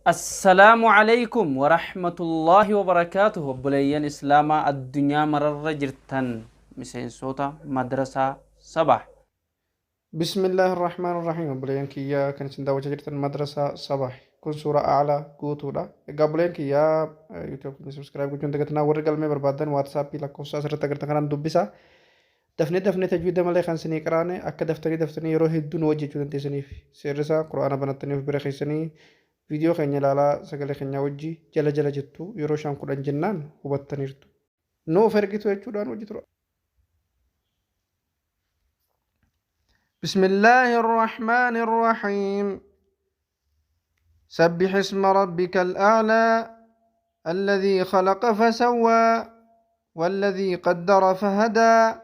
السلام عليكم ورحمة الله وبركاته بليان إسلاما الدنيا مرر جرتن مسين صوتا مدرسة صباح. بسم الله الرحمن الرحيم بلين كيا كان سندا وجرت المدرسة صباح كن سورة أعلى قوتولا قبلين كيا يوتيوب سبسكرايب كنت تكتنا ورقل مي بربادن واتساب بي لكو ساسر تكرت كان دبسا دفني تجويد مالي خان سني كراني أكا دفتني يروح الدون وجه جودن تسني في سيرسا قرآن بنتني في برخي سني فيديو خيني لالا سجل خيني وجي جل جتو يروشان قرآن جنان وبتنيرتو نو فرقتو يجودان وجتو. بسم الله الرحمن الرحيم سبح اسم ربك الأعلى الذي خلق فسوى والذي قدر فهدى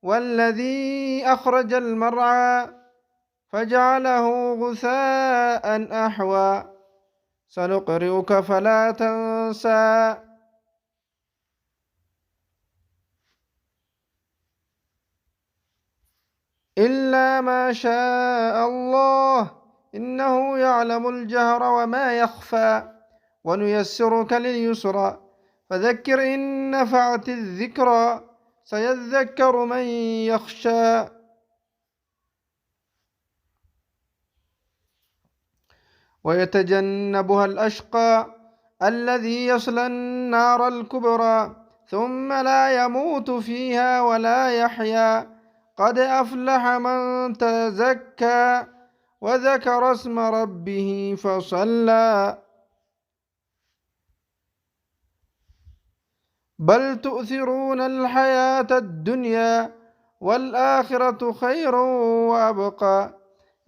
والذي أخرج المرعى فجعله غثاء أحوى سنقرئك فلا تنسى إلا ما شاء الله إنه يعلم الجهر وما يخفى ونيسرك لليسرى فذكر إن نفعت الذكرى سيذكر من يخشى ويتجنبها الأشقى الذي يصلى النار الكبرى ثم لا يموت فيها ولا يحيا قد أفلح من تزكى وذكر اسم ربه فصلى بل تؤثرون الحياة الدنيا والآخرة خير وأبقى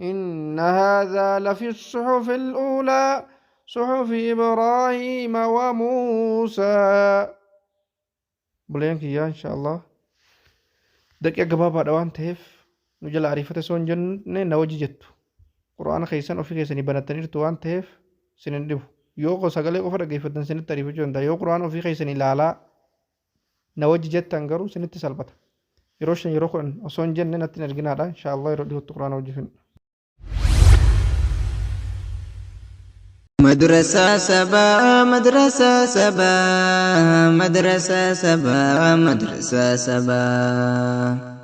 إن هذا لفي الصحف الأولى صحف إبراهيم وموسى. بلين كيا إن شاء الله دقيقة قبابة دوان تهف نجل عريفة سون جن نوجي جتو قرآن خيسان وفي خيساني بنتنير توان تهف سنين ديو يو سغالي قفر قيفتن سنين تاريف جون دا يو قرآن وفي خيساني لالا نوجي جت تنقرو سنين تسالبتا يروشن يروخن وسون جن نتنير جنادا إن شاء الله يرديه القرآن وجهن. مدرسة سبا مدرسة سبا مدرسة سبا مدرسة سبا